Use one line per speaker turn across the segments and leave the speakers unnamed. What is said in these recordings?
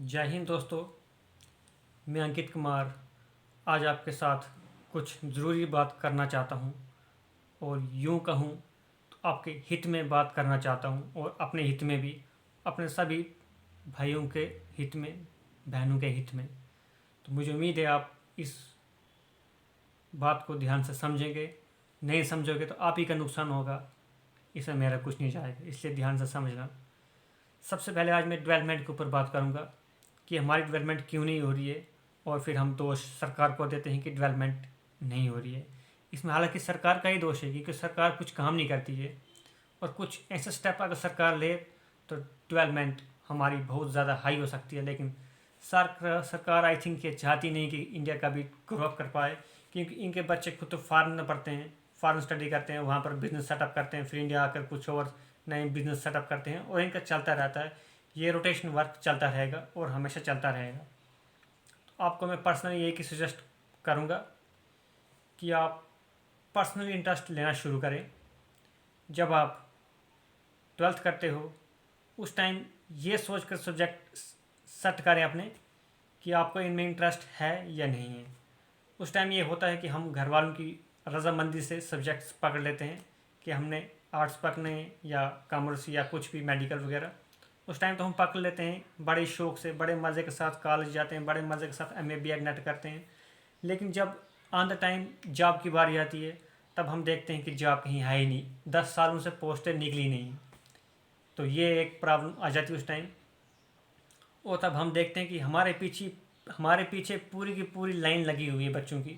जय हिंद दोस्तों। मैं अंकित कुमार आज आपके साथ कुछ ज़रूरी बात करना चाहता हूँ और यूँ कहूँ तो आपके हित में बात करना चाहता हूँ और अपने हित में भी, अपने सभी भाइयों के हित में, बहनों के हित में। तो मुझे उम्मीद है आप इस बात को ध्यान से समझेंगे। नहीं समझोगे तो आप ही का नुकसान होगा, इसमें मेरा कुछ नहीं जाएगा, इसलिए ध्यान से समझना। सबसे पहले आज मैं डेवलपमेंट के ऊपर बात करूँगा कि हमारी डेवलपमेंट क्यों नहीं हो रही है, और फिर हम दोष सरकार को देते हैं कि डेवलपमेंट नहीं हो रही है। इसमें हालांकि सरकार का ही दोष है, क्योंकि सरकार कुछ काम नहीं करती है, और कुछ ऐसे स्टेप अगर सरकार ले तो डेवलपमेंट हमारी बहुत ज़्यादा हाई हो सकती है। लेकिन सरकार आई थिंक ये चाहती नहीं कि इंडिया का भी ग्रो अप कर पाए, क्योंकि इनके बच्चे खुद तो फॉरेन में पढ़ते हैं, फॉरेन स्टडी करते हैं, वहाँ पर बिजनेस सेटअप करते हैं, फिर इंडिया आकर कुछ और नए बिजनेस सेटअप करते हैं, और इनका चलता रहता है। ये रोटेशन वर्क चलता रहेगा और हमेशा चलता रहेगा। तो आपको मैं पर्सनली यही सजेस्ट करूँगा कि आप पर्सनली इंटरेस्ट लेना शुरू करें। जब आप 12th करते हो उस टाइम ये सोच कर सब्जेक्ट सेट करें अपने कि आपको इनमें इंटरेस्ट है या नहीं है। उस टाइम ये होता है कि हम घर वालों की रजामंदी से सब्जेक्ट्स पकड़ लेते हैं कि हमने आर्ट्स पकड़ने या कॉमर्स या कुछ भी मेडिकल वगैरह। उस टाइम तो हम पकड़ लेते हैं बड़े शौक़ से, बड़े मज़े के साथ कॉलेज जाते हैं, बड़े मज़े के साथ एमए बीएड नेट करते हैं। लेकिन जब ऑन द टाइम जॉब की बारी आती है तब हम देखते हैं कि जॉब कहीं है ही नहीं, 10 सालों से पोस्टें निकली नहीं। तो ये एक प्रॉब्लम आ जाती है उस टाइम। और तब हम देखते हैं कि हमारे पीछे पूरी की पूरी लाइन लगी हुई है बच्चों की।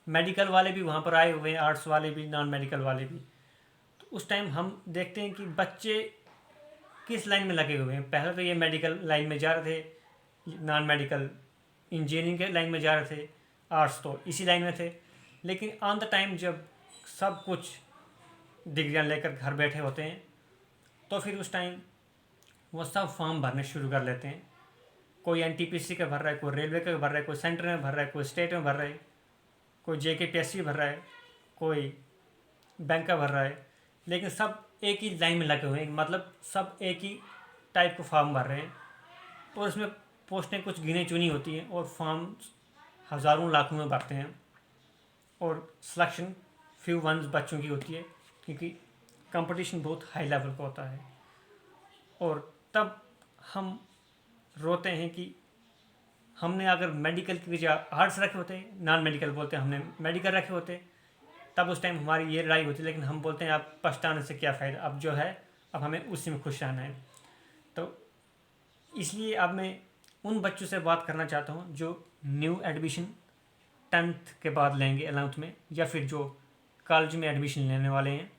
मेडिकल वाले भी वहाँ पर आए हुए हैं, आर्ट्स वाले भी, नॉन मेडिकल वाले भी। तो उस टाइम हम देखते हैं कि बच्चे किस लाइन में लगे हुए हैं। पहले तो ये मेडिकल लाइन में जा रहे थे, नॉन मेडिकल इंजीनियरिंग के लाइन में जा रहे थे, आर्ट्स तो इसी लाइन में थे। लेकिन ऑन द टाइम जब सब कुछ डिग्रियाँ लेकर घर बैठे होते हैं तो फिर उस टाइम वो सब फॉर्म भरने शुरू कर लेते हैं। कोई एनटीपीसी का भर रहा है, कोई रेलवे का भर रहा है, कोई सेंटर में भर रहा है, कोई स्टेट में भर रहा है, कोई जेकेपीएससी भर रहा है, कोई बैंक का भर रहा है। लेकिन सब एक ही लाइन में लगे हुए हैं, मतलब सब एक ही टाइप के फॉर्म भर रहे हैं। और उसमें पोस्टें कुछ गिने चुनी होती हैं और फॉर्म हज़ारों लाखों में भरते हैं, और सिलेक्शन फ्यू वंस बच्चों की होती है, क्योंकि कंपटीशन बहुत हाई लेवल का होता है। और तब हम रोते हैं कि हमने अगर मेडिकल की वजह आर्ट्स रखे होते, नॉन मेडिकल बोलते हैं, हमने मेडिकल रखे होते, तब उस टाइम हमारी ये लड़ाई होती। लेकिन हम बोलते हैं अब पछताने से क्या फ़ायदा, अब जो है अब हमें उसी में खुश रहना है। तो इसलिए अब मैं उन बच्चों से बात करना चाहता हूँ जो न्यू एडमिशन 10th के बाद लेंगे, 11th में, या फिर जो कॉलेज में एडमिशन लेने वाले हैं।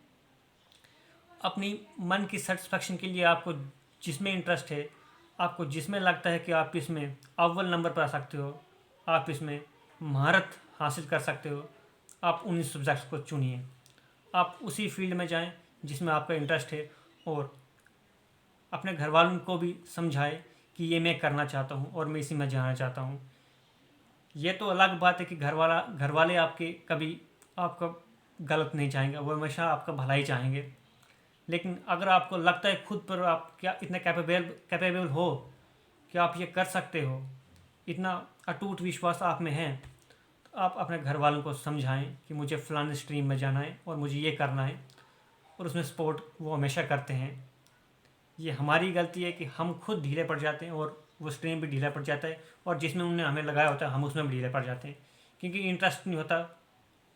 अपनी मन की सेटिस्फेक्शन के लिए आपको जिसमें इंटरेस्ट है, आपको जिसमें लगता है कि आप इसमें अव्वल नंबर पर आ सकते हो, आप इसमें महारत हासिल कर सकते हो, आप उन सब्जेक्ट्स को चुनिए। आप उसी फील्ड में जाएं जिसमें आपका इंटरेस्ट है, और अपने घर वालों को भी समझाएं कि ये मैं करना चाहता हूँ और मैं इसी में जाना चाहता हूँ। ये तो अलग बात है कि घर वाले आपके कभी आपका गलत नहीं चाहेंगे, वो हमेशा आपका भला ही चाहेंगे। लेकिन अगर आपको लगता है खुद पर आप क्या इतने कैपेबल हो कि आप ये कर सकते हो, इतना अटूट विश्वास आप में है, तो आप अपने घर वालों को समझाएं कि मुझे फ़लानी स्ट्रीम में जाना है और मुझे ये करना है, और उसमें सपोर्ट वो हमेशा करते हैं। ये हमारी गलती है कि हम खुद ढीले पड़ जाते हैं और वो स्ट्रीम भी ढीला पड़ जाता है, और जिसमें उन्होंने हमें लगाया होता है हम उसमें भी ढीले पड़ जाते हैं, क्योंकि इंटरेस्ट नहीं होता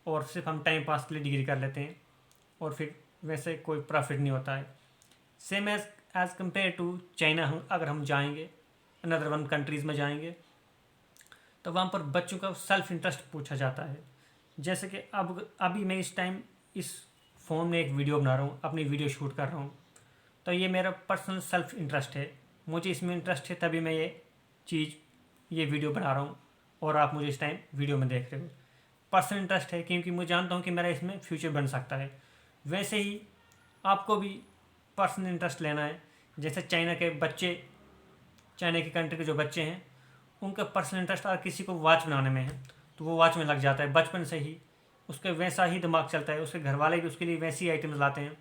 और सिर्फ हम टाइम पास के लिए डिग्री कर लेते हैं, और फिर वैसे कोई प्रॉफिट नहीं होता है। Same as compare to China, हम अगर हम जाएंगे अनदर वन कंट्रीज़ में जाएंगे तो वहाँ पर बच्चों का सेल्फ इंटरेस्ट पूछा जाता है। जैसे कि अब अभी मैं इस टाइम इस फ़ोन में एक वीडियो बना रहा हूँ, अपनी वीडियो शूट कर रहा हूँ, तो ये मेरा पर्सनल सेल्फ इंटरेस्ट है, मुझे इसमें इंटरेस्ट है, तभी मैं ये वीडियो बना रहा हूँ और आप मुझे इस टाइम वीडियो में देख रहे हो। पर्सनल इंटरेस्ट है क्योंकि मैं जानता हूँ कि मेरा इसमें फ्यूचर बन सकता है। वैसे ही आपको भी पर्सनल इंटरेस्ट लेना है। जैसे चाइना की कंट्री के जो बच्चे हैं, उनका पर्सनल इंटरेस्ट अगर किसी को वॉच बनाने में है तो वो वॉच में लग जाता है, बचपन से ही उसके वैसा ही दिमाग चलता है। उसके घर वाले भी उसके लिए वैसी आइटम्स लाते हैं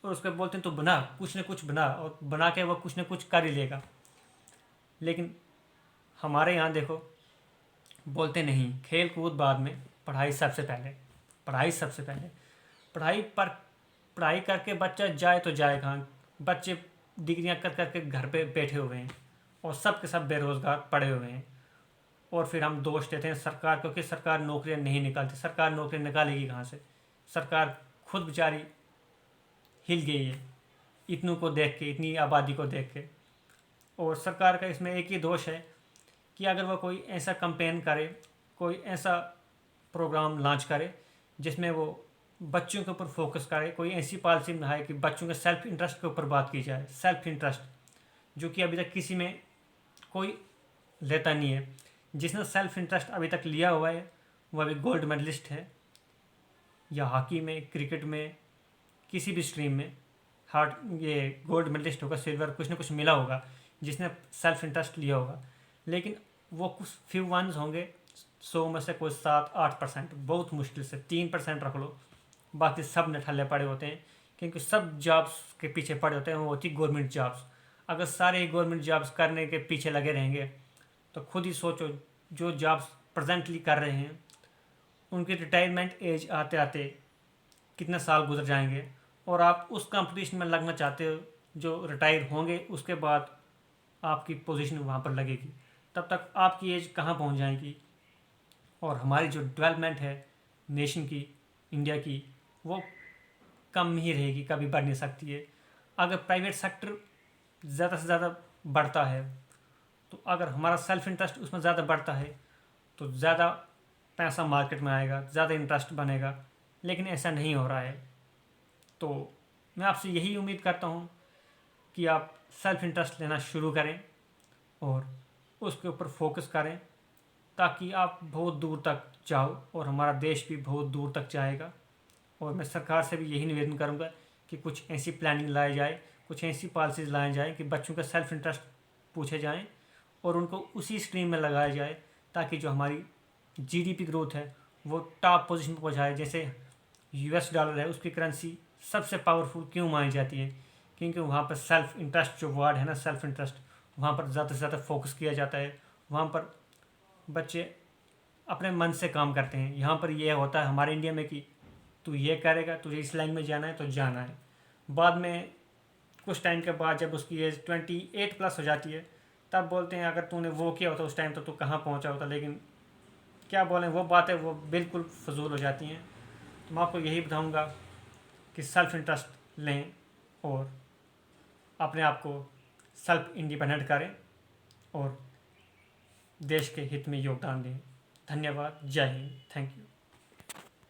और उसको बोलते हैं तो बना, कुछ न कुछ बना, और बना के वो कुछ न कुछ कर ही लेगा। लेकिन हमारे यहाँ देखो, बोलते नहीं, खेल कूद बाद में, पढ़ाई सबसे पहले। पढ़ाई सबसे पहले। पढ़ाई करके बच्चा जाए तो जाए कहाँ। बच्चे डिग्रियां कर करके घर पे बैठे हुए हैं और सब के सब बेरोज़गार पड़े हुए हैं। और फिर हम दोष देते हैं सरकार, क्योंकि सरकार नौकरियां नहीं निकालती। सरकार नौकरी निकालेगी कहाँ से? सरकार खुद बेचारी हिल गई है इतनों को देख के, इतनी आबादी को देख के। और सरकार का इसमें एक ही दोष है कि अगर वो कोई ऐसा कैंपेन करे, कोई ऐसा प्रोग्राम लॉन्च करे जिसमें वो बच्चों के ऊपर फोकस करे, कोई ऐसी पॉलिसी बनाए कि बच्चों के सेल्फ इंटरेस्ट के ऊपर बात की जाए। सेल्फ इंटरेस्ट जो कि अभी तक किसी में कोई लेता नहीं है। जिसने सेल्फ इंटरेस्ट अभी तक लिया हुआ है वो अभी गोल्ड मेडलिस्ट है, या हॉकी में, क्रिकेट में, किसी भी स्ट्रीम में ये गोल्ड मेडलिस्ट होगा, सिल्वर, कुछ ना कुछ मिला होगा जिसने सेल्फ इंटरेस्ट लिया होगा। लेकिन वो कुछ फ्यू वंस होंगे, 100 में से कोई 7-8%, बहुत मुश्किल से 3% रख लो। बाकी सब निठल्ले पड़े होते हैं, क्योंकि सब जॉब्स के पीछे पड़े होते हैं। वो होती गवर्नमेंट जॉब्स। अगर सारे गवर्नमेंट जॉब्स करने के पीछे लगे रहेंगे तो खुद ही सोचो, जो जॉब्स प्रेजेंटली कर रहे हैं उनकी रिटायरमेंट एज आते आते कितने साल गुजर जाएंगे, और आप उस कंपटीशन में लगना चाहते हो जो रिटायर होंगे उसके बाद आपकी पोजीशन वहाँ पर लगेगी। तब तक आपकी एज कहाँ पहुँच जाएगी, और हमारी जो डेवलपमेंट है नेशन की, इंडिया की, वो कम ही रहेगी, कभी बढ़ नहीं सकती है। अगर प्राइवेट सेक्टर ज़्यादा से ज़्यादा बढ़ता है, तो अगर हमारा सेल्फ इंटरेस्ट उसमें ज़्यादा बढ़ता है तो ज़्यादा पैसा मार्केट में आएगा, ज़्यादा इंटरेस्ट बनेगा। लेकिन ऐसा नहीं हो रहा है। तो मैं आपसे यही उम्मीद करता हूँ कि आप सेल्फ इंटरेस्ट लेना शुरू करें और उसके ऊपर फोकस करें, ताकि आप बहुत दूर तक जाओ और हमारा देश भी बहुत दूर तक जाएगा। और मैं सरकार से भी यही निवेदन करूँगा कि कुछ ऐसी प्लानिंग लाई जाए, कुछ ऐसी पॉलिसीज़ लाई जाए कि बच्चों का सेल्फ इंटरेस्ट पूछे जाएं और उनको उसी स्ट्रीम में लगाया जाए, ताकि जो हमारी जीडीपी ग्रोथ है वो टॉप पोजीशन पर पहुँचाए। जैसे यूएस डॉलर है, उसकी करेंसी सबसे पावरफुल क्यों मानी जाती है? क्योंकि वहाँ पर सेल्फ इंटरेस्ट जो वर्ड है ना, सेल्फ इंटरेस्ट, वहाँ पर ज़्यादा से ज़्यादा फोकस किया जाता है। वहाँ पर बच्चे अपने मन से काम करते हैं। यहाँ पर यह होता है हमारे इंडिया में कि तू ये करेगा, तुझे इस लाइन में जाना है तो जाना है। बाद में कुछ टाइम के बाद जब उसकी एज 28+ हो जाती है, तब बोलते हैं अगर तूने वो किया होता उस टाइम तो तू कहाँ पहुँचा होता। लेकिन क्या बोलें, वो बातें वो बिल्कुल फजूल हो जाती हैं। तो मैं आपको यही बताऊँगा कि सेल्फ इंटरेस्ट लें और अपने आप को सेल्फ इंडिपेंडेंट करें और देश के हित में योगदान दें। धन्यवाद। जय हिंद। Thank you.